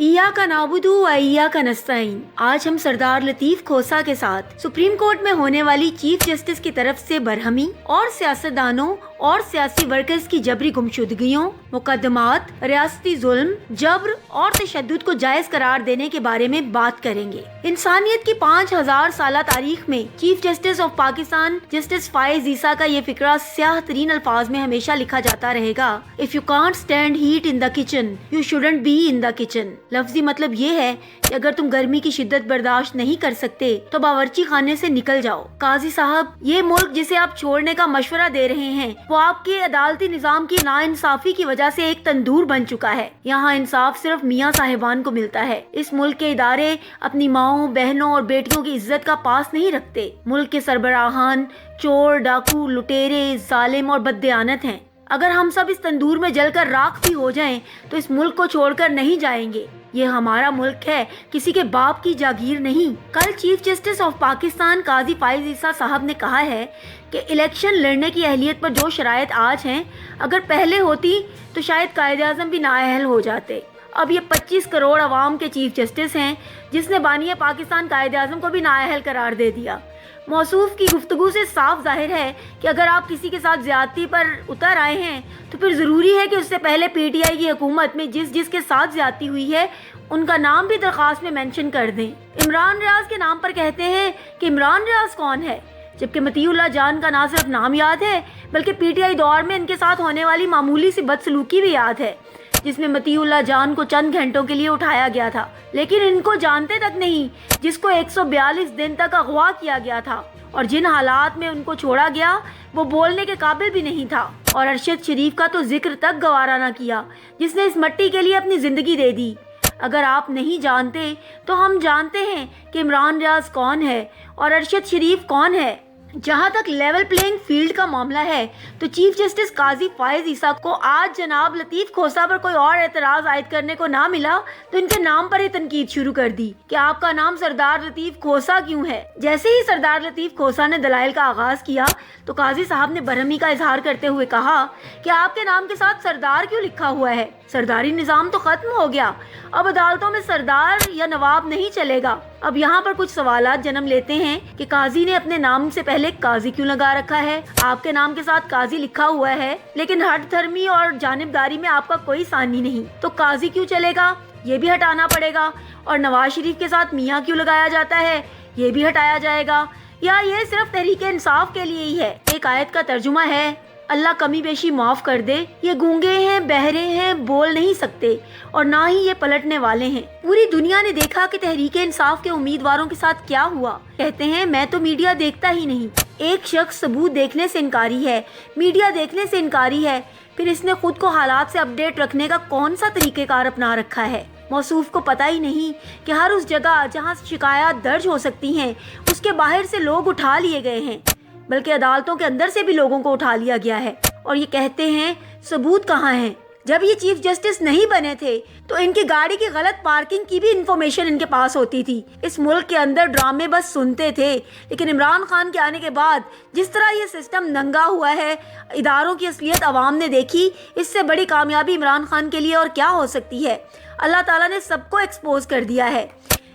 इय्याका नाबुदु व इय्याका नस्तईन। आज हम सरदार लतीफ खोसा के साथ सुप्रीम कोर्ट में होने वाली चीफ जस्टिस की तरफ से बरहमी और सियासतदानों और सियासी वर्कर्स की जबरी गुमशुदगियों, मुकदमात, रियासती जुल्म, जबर और तशद्दुद को जायज करार देने के बारे में बात करेंगे। इंसानियत की 5000 साल तारीख में chief justice of Pakistan justice Faez Isa का ये फिक्रा स्याह तरीन अल्फाज में हमेशा लिखा जाता रहेगा, if you can't stand heat in the kitchen you shouldn't be in the kitchen. लफ्जी मतलब ये है कि अगर तुम गर्मी की शिद्दत बर्दाश्त नहीं कर सकते तो बावर्ची खाने से निकल जाओ। काजी साहब, ये मुल्क जिसे आप छोड़ने का मशवरा दे रहे हैं वो आपके अदालती निजाम की नाइंसाफी की वजह से एक तंदूर बन चुका है। यहाँ इंसाफ सिर्फ मियाँ साहिबान को मिलता है। इस मुल्क के इदारे अपनी माओं, बहनों और बेटियों की इज्जत का पास नहीं रखते। मुल्क के सरबराहान चोर, डाकू, लुटेरे, जालिम और बददियानत हैं। अगर हम सब इस तंदूर में जलकर राख भी हो जाएं तो इस मुल्क को छोड़कर नहीं जाएंगे। ये हमारा मुल्क है, किसी के बाप की जागीर नहीं। कल चीफ जस्टिस ऑफ पाकिस्तान काजी फायज ईसा साहब ने कहा है कि इलेक्शन लड़ने की अहलियत पर जो शराइत आज हैं, अगर पहले होती तो शायद कायदे आज़म भी नाअहल हो जाते। अब ये 25 करोड़ अवाम के चीफ जस्टिस हैं जिसने बानिया पाकिस्तान कायदे आज़म को भी नाअहल करार दे दिया। मौसूफ की गुफ्तगू से साफ जाहिर है कि अगर आप किसी के साथ ज्यादती पर उतर आए हैं तो फिर ज़रूरी है कि उससे पहले पीटीआई की हुकूमत में जिस के साथ ज्यादती हुई है उनका नाम भी दरख्वास्त में मेंशन कर दें। इमरान रियाज के नाम पर कहते हैं कि इमरान रियाज कौन है, जबकि मतीउल्लाह जान का ना सिर्फ नाम याद है बल्कि पीटीआई दौर में इनके साथ होने वाली मामूली सी बदसलूकी भी याद है, जिसमें मतीउल्लाह जान को चंद घंटों के लिए उठाया गया था, लेकिन इनको जानते तक नहीं जिसको 142 दिन तक अगवा किया गया था और जिन हालात में उनको छोड़ा गया वो बोलने के काबिल भी नहीं था। और अरशद शरीफ का तो जिक्र तक गवारा ना किया जिसने इस मिट्टी के लिए अपनी जिंदगी दे दी। अगर आप नहीं जानते तो हम जानते हैं कि इमरान रियाज कौन है और अरशद शरीफ कौन है। जहाँ तक लेवल प्लेइंग फील्ड का मामला है तो चीफ जस्टिस काजी फायज ईसा को आज जनाब लतीफ खोसा पर कोई और एतराज आयद करने को ना मिला तो इनके नाम पर ही तनकीद शुरू कर दी कि आपका नाम सरदार लतीफ खोसा क्यों है। जैसे ही सरदार लतीफ खोसा ने दलाइल का आगाज किया तो काजी साहब ने बरहमी का इजहार करते हुए कहा कि आपके नाम के साथ सरदार क्यों लिखा हुआ है, सरदारी निज़ाम तो खत्म हो गया, अब अदालतों में सरदार या नवाब नहीं चलेगा। अब यहाँ पर कुछ सवालात जन्म लेते हैं कि काजी ने अपने नाम से पहले काजी क्यों लगा रखा है। आपके नाम के साथ काजी लिखा हुआ है लेकिन हट धर्मी और जानिबदारी में आपका कोई सानी नहीं, तो काजी क्यों चलेगा, ये भी हटाना पड़ेगा। और नवाज शरीफ के साथ मियाँ क्यों लगाया जाता है, ये भी हटाया जाएगा, या ये सिर्फ तहरीके इंसाफ के लिए ही है। एक आयत का तर्जुमा है, अल्लाह कमी बेशी माफ कर दे, ये गूंगे हैं, बहरे हैं, बोल नहीं सकते और ना ही ये पलटने वाले हैं। पूरी दुनिया ने देखा कि तहरीके इंसाफ के उम्मीदवारों के साथ क्या हुआ। कहते हैं मैं तो मीडिया देखता ही नहीं। एक शख्स सबूत देखने से इनकारी है, मीडिया देखने से इनकारी है, फिर इसने खुद को हालात से अपडेट रखने का कौन सा तरीकेकार अपना रखा है। मौसूफ को पता ही नहीं कि हर उस जगह जहाँ शिकायत दर्ज हो सकती हैं उसके बाहर से लोग उठा लिए गए हैं, बल्कि अदालतों के अंदर से भी लोगों को उठा लिया गया है। और ये कहते हैं सबूत कहाँ हैं। जब ये चीफ जस्टिस नहीं बने थे तो इनकी गाड़ी की गलत पार्किंग की भी इंफॉर्मेशन इनके पास होती थी। इस मुल्क के अंदर ड्रामे बस सुनते थे, लेकिन इमरान खान के आने के बाद जिस तरह ये सिस्टम नंगा हुआ है, इदारों की असलियत अवाम ने देखी। इससे बड़ी कामयाबी इमरान खान के लिए और क्या हो सकती है। अल्लाह ताला ने सबको एक्सपोज कर दिया है।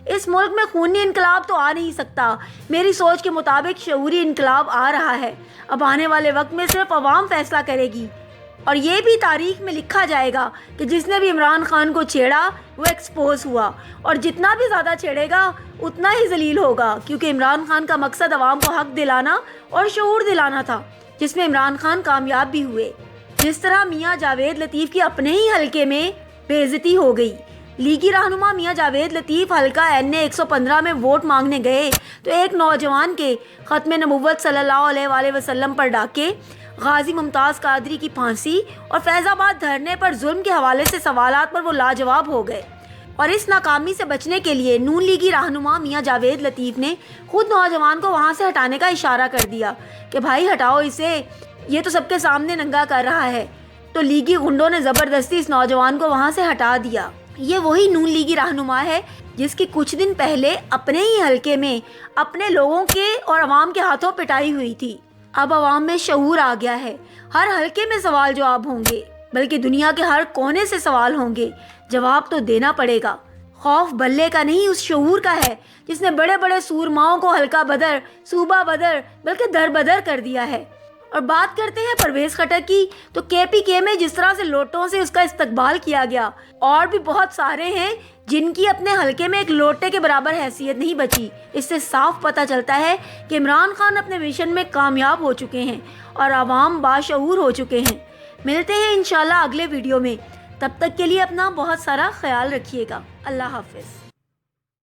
इस मुल्क में खूनी इनकलाब तो आ नहीं सकता। मेरी सोच के मुताबिक शऊरी इनकलाब आ रहा है। अब आने वाले वक्त में सिर्फ अवाम फैसला करेगी और ये भी तारीख में लिखा जाएगा कि जिसने भी इमरान खान को छेड़ा वो एक्सपोज हुआ, और जितना भी ज़्यादा छेड़ेगा उतना ही जलील होगा, क्योंकि इमरान खान का मकसद अवाम को हक दिलाना और शऊर दिलाना था, जिसमें इमरान खान कामयाब भी हुए। जिस तरह मियाँ जावेद लतीफ़ की अपने ही हल्के में बेइज्जती हो गई। लीगी रहनुमा मियाँ जावेद लतीफ़ हल्का NA 115 में वोट मांगने गए तो एक नौजवान के ख़त्म नबुव्वत सल्लल्लाहु अलैहि वसल्लम पर डाके, गाजी मुमताज़ कादरी की फांसी और फैज़ाबाद धरने पर जुल्म के हवाले से सवालात पर वो लाजवाब हो गए। और इस नाकामी से बचने के लिए नून लीगी रहनुमा मियाँ जावेद लतीफ़ ने खुद नौजवान को वहाँ से हटाने का इशारा कर दिया कि भाई हटाओ इसे, ये तो सबके सामने नंगा कर रहा है। तो लीगी गुंडों ने ज़बरदस्ती इस नौजवान को वहाँ से हटा दिया। ये वही नून लीगी रहनुमा है जिसकी कुछ दिन पहले अपने ही हलके में अपने लोगों के और अवाम के हाथों पिटाई हुई थी। अब अवाम में शऊर आ गया है। हर हलके में सवाल जवाब होंगे, बल्कि दुनिया के हर कोने से सवाल होंगे, जवाब तो देना पड़ेगा। خوف بلے کا نہیں، اس شعور کا ہے جس نے بڑے بڑے سورماؤں کو ہلکا بدر، صوبہ بدر، بلکہ در بدر کر دیا ہے۔ اور بات کرتے ہیں پرویز خٹک کی، تو KPK میں جس طرح سے لوٹوں سے اس کا استقبال کیا گیا، اور بھی بہت سارے ہیں جن کی اپنے حلقے میں ایک لوٹے کے برابر حیثیت نہیں بچی۔ اس سے صاف پتہ چلتا ہے کہ عمران خان اپنے مشن میں کامیاب ہو چکے ہیں اور عوام باشعور ہو چکے ہیں۔ ملتے ہیں انشاءاللہ اگلے ویڈیو میں، تب تک کے لیے اپنا بہت سارا خیال رکھیے گا۔ اللہ حافظ۔